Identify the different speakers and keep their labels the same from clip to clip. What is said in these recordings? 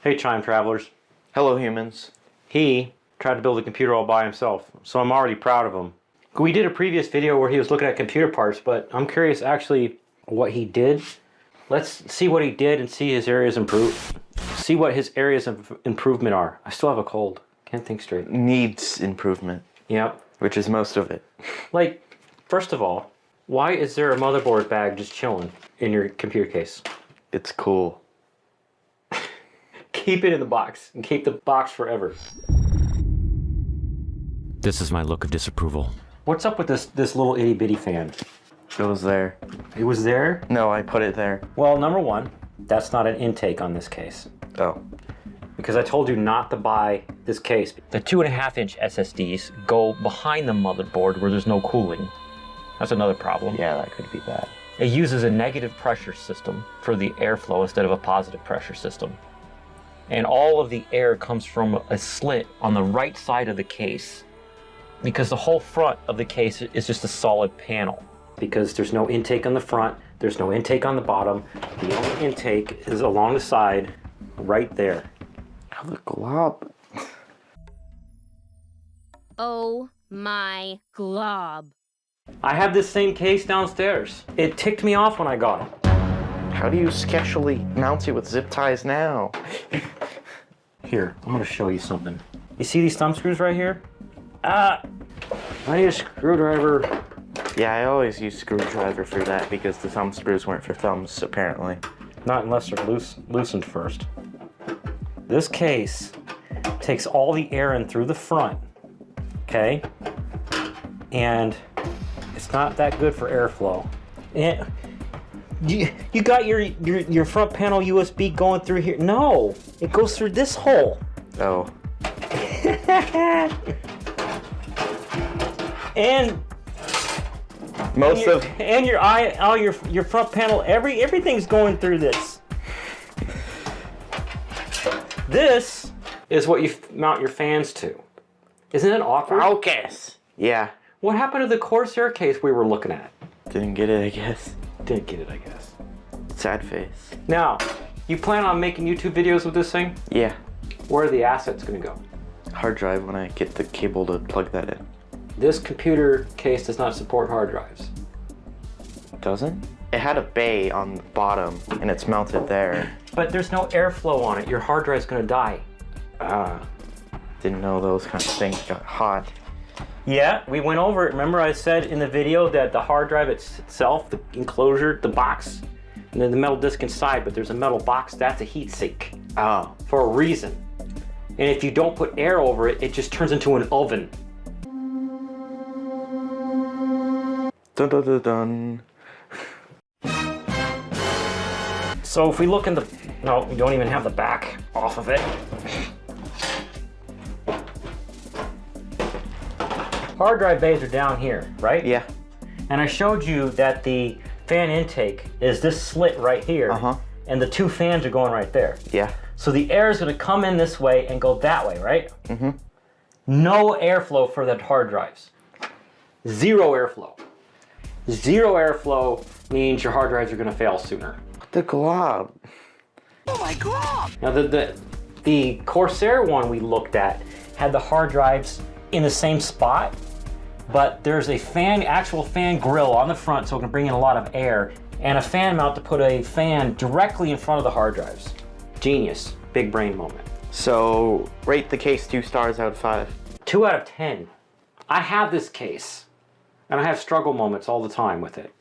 Speaker 1: Hey, time travelers.
Speaker 2: Hello, humans.
Speaker 1: He tried to build a computer all by himself, so I'm already proud of him. We did a previous video where he was looking at computer parts, but I'm curious actually what he did. Let's see what he did and see his areas improve. See what his areas of improvement are. I still have a cold. Can't think straight.
Speaker 2: Needs improvement.
Speaker 1: Yep.
Speaker 2: Which is most of it.
Speaker 1: Like, first of all, why is there a motherboard bag just chilling in your computer case?
Speaker 2: It's cool.
Speaker 1: Keep it in the box and keep the box forever.
Speaker 3: This is my look of disapproval.
Speaker 1: What's up with this little itty bitty fan?
Speaker 2: It was there.
Speaker 1: It was there?
Speaker 2: No, I put it there.
Speaker 1: Well, number one, that's not an intake on this case.
Speaker 2: Oh.
Speaker 1: Because I told you not to buy this case. The 2.5-inch SSDs go behind the motherboard where there's no cooling. That's another problem.
Speaker 2: Yeah, that could be bad.
Speaker 1: It uses a negative pressure system for the airflow instead of a positive pressure system. And all of the air comes from a slit on the right side of the case, because the whole front of the case is just a solid panel. Because there's no intake on the front, there's no intake on the bottom. The only intake is along the side, right there.
Speaker 2: Oh, the glob.
Speaker 4: Oh my glob.
Speaker 1: I have this same case downstairs. It ticked me off when I got it.
Speaker 2: How do you sketchily mount it with zip ties now?
Speaker 1: Here, I'm gonna show you something. You see these thumb screws right here? I need a screwdriver.
Speaker 2: Yeah, I always use screwdriver for that because the thumb screws weren't for thumbs, apparently.
Speaker 1: Not unless they're loosened first. This case takes all the air in through the front, okay? And it's not that good for airflow. And you got your front panel USB going through here. No, it goes through this hole.
Speaker 2: Oh.
Speaker 1: And your front panel, everything's going through this. This is what you mount your fans to. Isn't it awkward?
Speaker 2: Focus. Yeah.
Speaker 1: What happened to the Corsair case we were looking at?
Speaker 2: Didn't get it, I guess.
Speaker 1: Didn't get it, I guess.
Speaker 2: Sad face.
Speaker 1: Now, you plan on making YouTube videos with this thing?
Speaker 2: Yeah.
Speaker 1: Where are the assets gonna go?
Speaker 2: Hard drive when I get the cable to plug that in.
Speaker 1: This computer case does not support hard drives.
Speaker 2: Doesn't? It had a bay on the bottom and it's mounted there.
Speaker 1: But there's no airflow on it. Your hard drive's gonna die.
Speaker 2: Didn't know those kind of things got hot.
Speaker 1: Yeah, we went over it. Remember I said in the video that the hard drive itself, the enclosure, the box, and then the metal disc inside, but there's a metal box, that's a heat sink.
Speaker 2: Oh.
Speaker 1: For a reason. And if you don't put air over it, it just turns into an oven.
Speaker 2: Dun dun dun dun.
Speaker 1: So if we look in the, no, we don't even have the back off of it. Hard drive bays are down here, right?
Speaker 2: Yeah.
Speaker 1: And I showed you that the fan intake is this slit right here. And the two fans are going right there.
Speaker 2: Yeah.
Speaker 1: So the air is gonna come in this way and go that way, right?
Speaker 2: Mm-hmm.
Speaker 1: No airflow for the hard drives. Zero airflow. Zero airflow means your hard drives are gonna fail sooner.
Speaker 2: The glob.
Speaker 4: Oh my glob!
Speaker 1: Now the Corsair one we looked at had the hard drives in the same spot, but there's a actual fan grill on the front so it can bring in a lot of air, and a fan mount to put a fan directly in front of the hard drives. Genius. Big brain moment.
Speaker 2: So, rate the case 2 stars out of 5.
Speaker 1: 2 out of 10. I have this case, and I have struggle moments all the time with it.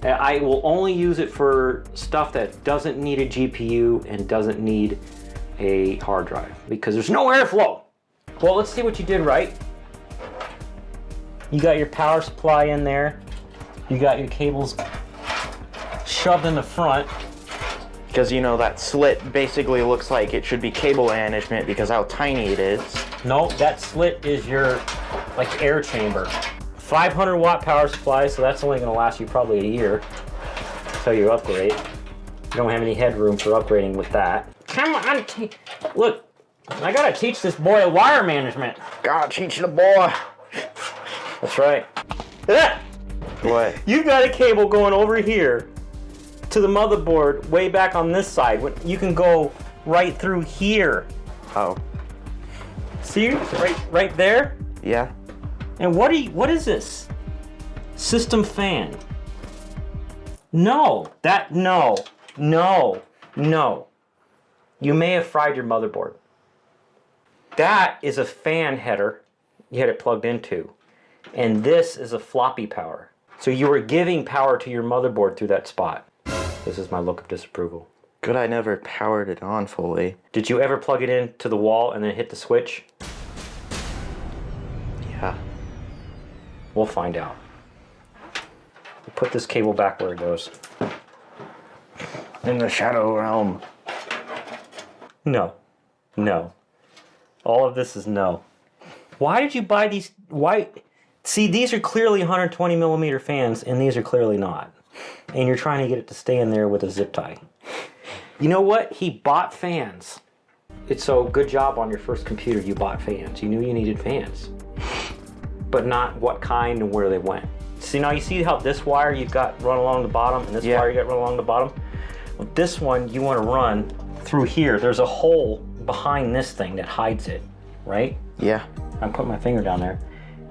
Speaker 1: I will only use it for stuff that doesn't need a GPU and doesn't need a hard drive, because there's no airflow. Well, let's see what you did right. You got your power supply in there. You got your cables shoved in the front.
Speaker 2: Because, you know, that slit basically looks like it should be cable management because how tiny it is.
Speaker 1: No, that slit is your, like, air chamber. 500 watt power supply, so that's only gonna last you probably a year until you upgrade. You don't have any headroom for upgrading with that. Come on, look, I gotta teach this boy wire management.
Speaker 2: Gotta teach the boy.
Speaker 1: That's right.
Speaker 2: What?
Speaker 1: You've got a cable going over here to the motherboard way back on this side. You can go right through here.
Speaker 2: Oh.
Speaker 1: See, right there.
Speaker 2: Yeah.
Speaker 1: And what is this? System fan. No. You may have fried your motherboard. That is a fan header you had it plugged into. And this is a floppy power. So you were giving power to your motherboard through that spot. This is my look of disapproval.
Speaker 2: Good, I never powered it on fully.
Speaker 1: Did you ever plug it into the wall and then hit the switch?
Speaker 2: Yeah.
Speaker 1: We'll find out. Put this cable back where it goes.
Speaker 2: In the shadow realm.
Speaker 1: No. All of this is no. Why did you buy these? Why? See, these are clearly 120 millimeter fans, and these are clearly not. And you're trying to get it to stay in there with a zip tie. You know what? He bought fans. It's so good job on your first computer. You bought fans. You knew you needed fans, but not what kind and where they went. See, now you see how this wire you've got run along the bottom, and this wire you got run along the bottom. Well, this one you want to run through here. There's a hole behind this thing that hides it, right?
Speaker 2: Yeah.
Speaker 1: I'm putting my finger down there.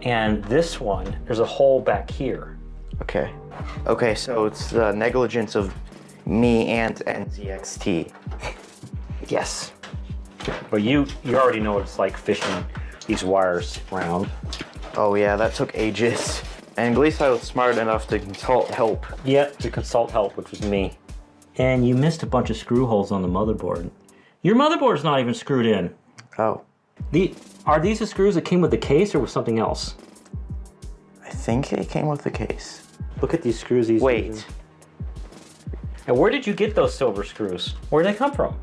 Speaker 1: And this one, there's a hole back here.
Speaker 2: Okay. Okay, so it's the negligence of me and NZXT.
Speaker 1: Yes. But you already know what it's like fishing these wires around.
Speaker 2: Oh yeah, that took ages. And at least I was smart enough to consult help.
Speaker 1: Yep, to consult help, which was me. And you missed a bunch of screw holes on the motherboard. Your motherboard's not even screwed in.
Speaker 2: Oh.
Speaker 1: Are these the screws that came with the case or with something else?
Speaker 2: I think it came with the case.
Speaker 1: Look at these screws.
Speaker 2: Wait.
Speaker 1: And where did you get those silver screws? Where'd they come from?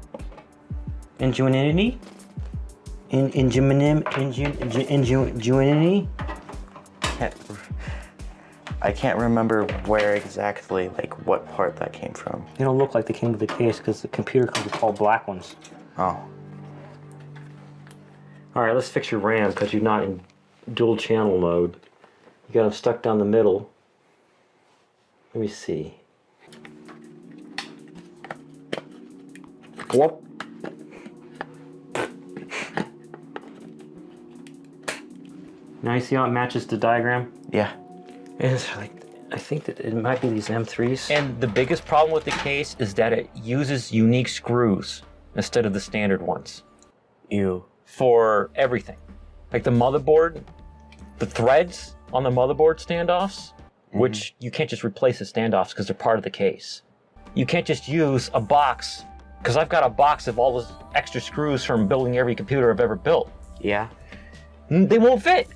Speaker 1: Ingenuity? Ingenuity?
Speaker 2: I can't remember where exactly, like what part that came from.
Speaker 1: They don't look like they came with the case because the computer comes with all black ones.
Speaker 2: Oh.
Speaker 1: All right, let's fix your RAM because you're not in dual channel mode. You got them stuck down the middle. Let me see. Whoop. Now you see how it matches the diagram?
Speaker 2: Yeah.
Speaker 1: And it's like, I think that it might be these M3s. And the biggest problem with the case is that it uses unique screws instead of the standard ones.
Speaker 2: Ew.
Speaker 1: For everything. Like the motherboard, the threads on the motherboard standoffs, which you can't just replace the standoffs because they're part of the case. You can't just use a box, because I've got a box of all those extra screws from building every computer I've ever built.
Speaker 2: Yeah.
Speaker 1: They won't fit.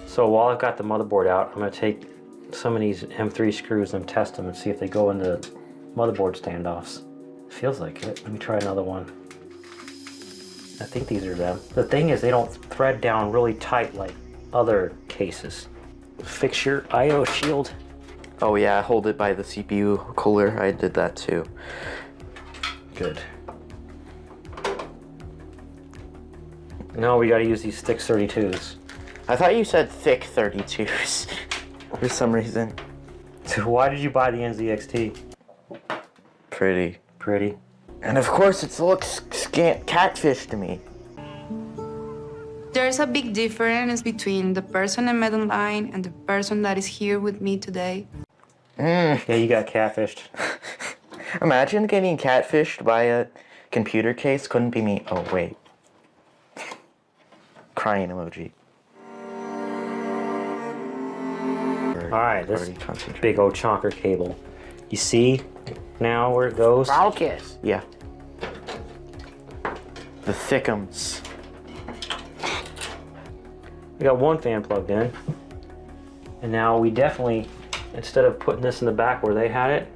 Speaker 1: So while I've got the motherboard out, I'm going to take some of these M3 screws and test them and see if they go into motherboard standoffs. Feels like it. Let me try another one. I think these are them. The thing is, they don't thread down really tight like other cases. Fix your I/O shield.
Speaker 2: Oh yeah, hold it by the CPU cooler. I did that too.
Speaker 1: Good. No, we gotta use these thick 32s.
Speaker 2: I thought you said thick 32s for some reason.
Speaker 1: So why did you buy the NZXT?
Speaker 2: Pretty.
Speaker 1: Pretty.
Speaker 2: And of course it looks catfish to me.
Speaker 5: There's a big difference between the person I met online and the person that is here with me today.
Speaker 1: Yeah, you got catfished.
Speaker 2: Imagine getting catfished by a computer case. Couldn't be me. Oh, wait. Crying emoji.
Speaker 1: Alright, this big old chonker cable. You see now where it goes?
Speaker 2: Focus. Yeah. The thickums.
Speaker 1: We got one fan plugged in. And now we definitely, instead of putting this in the back where they had it,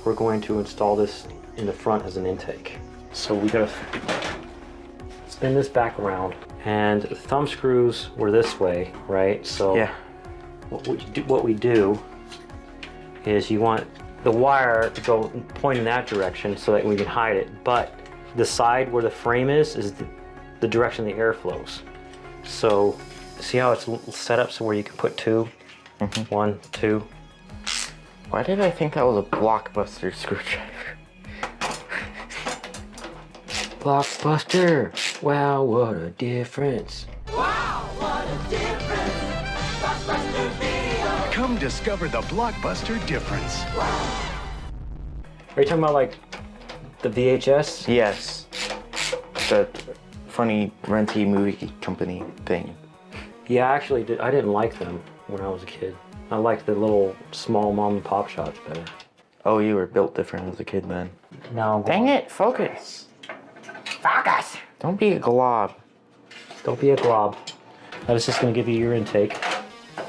Speaker 1: we're going to install this in the front as an intake. So we gotta spin this back around. And the thumb screws were this way, right? So
Speaker 2: yeah.
Speaker 1: What we do is you want the wire to go point in that direction so that we can hide it. But the side where the frame is the direction the air flows. So see how it's set up so where you can put two? Mm-hmm. 1, 2.
Speaker 2: Why did I think that was a Blockbuster screwdriver?
Speaker 1: Blockbuster. Wow, what a difference.
Speaker 6: Come discover the Blockbuster difference.
Speaker 1: Are you talking about like the VHS?
Speaker 2: Yes. The funny renty movie company thing.
Speaker 1: Yeah, actually, I didn't like them when I was a kid. I liked the little small mom and pop shops better.
Speaker 2: Oh, you were built different as a kid then.
Speaker 1: No.
Speaker 2: Dang it, focus.
Speaker 1: Focus!
Speaker 2: Don't be a glob.
Speaker 1: Don't be a glob. I was just going to give you your intake.
Speaker 2: Oh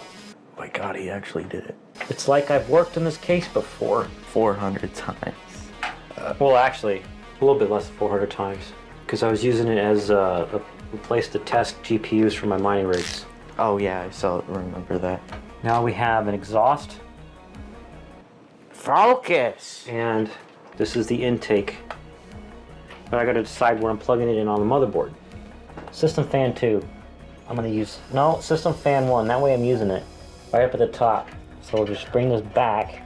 Speaker 2: my god, he actually did it.
Speaker 1: It's like I've worked in this case before.
Speaker 2: 400 times.
Speaker 1: Well, actually, a little bit less than 400 times. Because I was using it as a place to test GPUs for my mining rigs.
Speaker 2: Oh yeah, I remember that.
Speaker 1: Now we have an exhaust.
Speaker 2: Focus!
Speaker 1: And this is the intake. But I gotta decide where I'm plugging it in on the motherboard. System fan 2. I'm gonna use, no, system fan 1. That way I'm using it right up at the top. So we'll just bring this back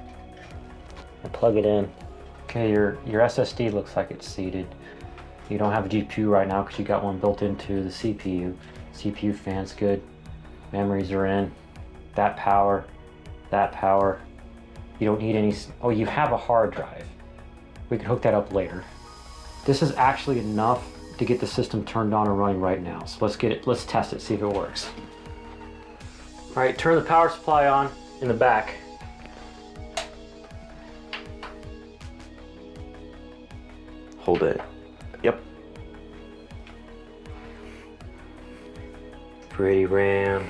Speaker 1: and plug it in. Okay, your SSD looks like it's seated. You don't have a GPU right now because you got one built into the CPU. CPU fan's good. Memories are in. That power. You don't need any, oh, you have a hard drive. We can hook that up later. This is actually enough to get the system turned on and running right now. So let's test it, see if it works. All right, turn the power supply on in the back.
Speaker 2: Hold it. Yep.
Speaker 1: Pretty RAM.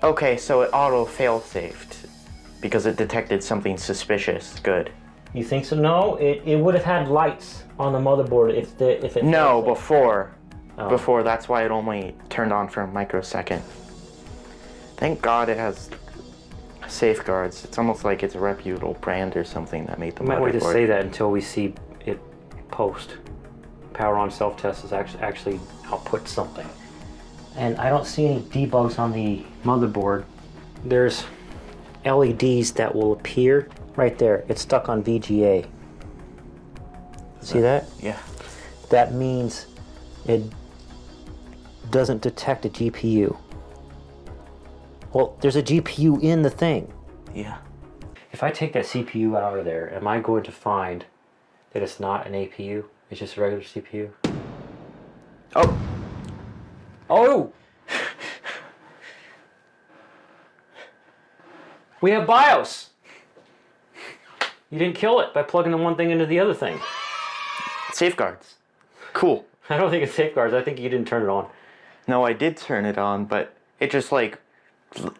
Speaker 2: Okay, so it auto fail-safed because it detected something suspicious. Good.
Speaker 1: You think so? No, it would have had lights on the motherboard if it.
Speaker 2: No, before.
Speaker 1: Oh.
Speaker 2: Before, that's why it only turned on for a microsecond. Thank God it has safeguards. It's almost like it's a reputable brand or something that made the
Speaker 1: We might wait to
Speaker 2: motherboard.
Speaker 1: say that until we see it post. Power on self-test is actually output something. And I don't see any debugs on the motherboard. There's LEDs that will appear right there. It's stuck on VGA. See that?
Speaker 2: Yeah.
Speaker 1: That means it doesn't detect a GPU. Well, there's a GPU in the thing.
Speaker 2: Yeah.
Speaker 1: If I take that CPU out of there, am I going to find that it's not an APU? It's just a regular CPU?
Speaker 2: Oh!
Speaker 1: Oh! We have BIOS! You didn't kill it by plugging the one thing into the other thing.
Speaker 2: Safeguards. Cool.
Speaker 1: I don't think it's safeguards. I think you didn't turn it on.
Speaker 2: No, I did turn it on, but it just like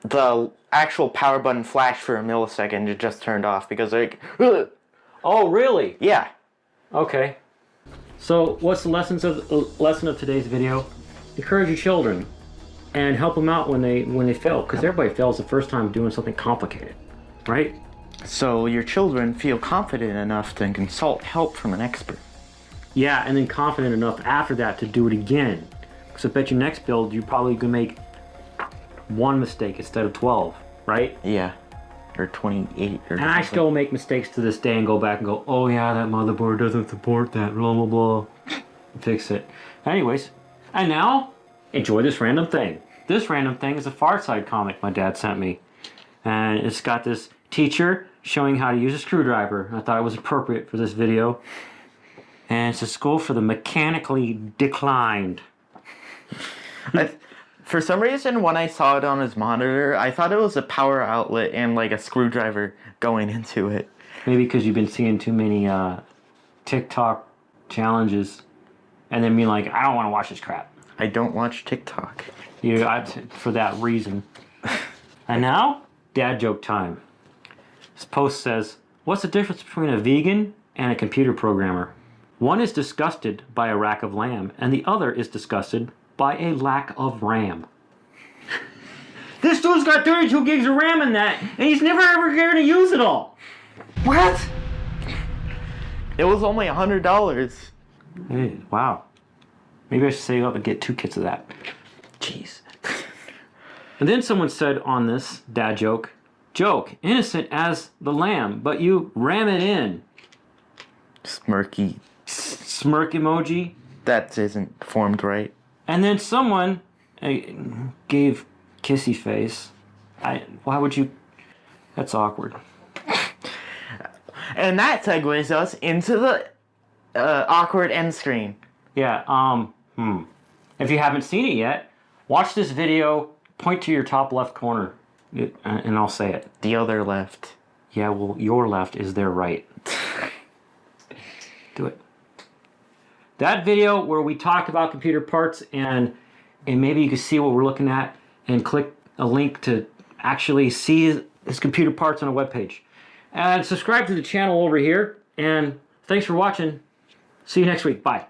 Speaker 2: the actual power button flashed for a millisecond. It just turned off because like, ugh.
Speaker 1: Oh, really?
Speaker 2: Yeah.
Speaker 1: Okay. So, what's the lesson of today's video? Encourage your children and help them out when they fail, because everybody fails the first time doing something complicated, right?
Speaker 2: So your children feel confident enough to consult help from an expert.
Speaker 1: Yeah, and then confident enough after that to do it again. Because I bet your next build, you're probably gonna make one mistake instead of 12, right?
Speaker 2: Yeah. Or 28 or
Speaker 1: And I still make mistakes to this day and go back and go, oh yeah, that motherboard doesn't support that, blah, blah, blah. Fix it. Anyways, and now, enjoy this random thing. This random thing is a Far Side comic my dad sent me. And it's got this teacher showing how to use a screwdriver. I thought it was appropriate for this video. And it's a school for the mechanically declined.
Speaker 2: For some reason, when I saw it on his monitor, I thought it was a power outlet and like a screwdriver going into it.
Speaker 1: Maybe because you've been seeing too many TikTok challenges and then being like, I don't want to watch this crap.
Speaker 2: I don't watch TikTok.
Speaker 1: For that reason. And now, dad joke time. This post says, what's the difference between a vegan and a computer programmer? One is disgusted by a rack of lamb, and the other is disgusted by a lack of RAM. This dude's got 32 gigs of RAM in that, and he's never ever going to use it all.
Speaker 2: What? It was only $100.
Speaker 1: Hey, wow. Maybe I should save up and get 2 kits of that.
Speaker 2: Jeez.
Speaker 1: And then someone said on this dad joke, innocent as the lamb, but you ram it in.
Speaker 2: Smirky.
Speaker 1: smirk emoji.
Speaker 2: That isn't formed right.
Speaker 1: And then someone gave kissy face. Why would you? That's awkward.
Speaker 2: And that segues us into the awkward end screen.
Speaker 1: Yeah, If you haven't seen it yet, watch this video, point to your top left corner, and I'll say it.
Speaker 2: The other left.
Speaker 1: Yeah, well, your left is their right. Do it. That video where we talked about computer parts and maybe you can see what we're looking at and click a link to actually see his computer parts on a webpage. And subscribe to the channel over here. And thanks for watching. See you next week. Bye.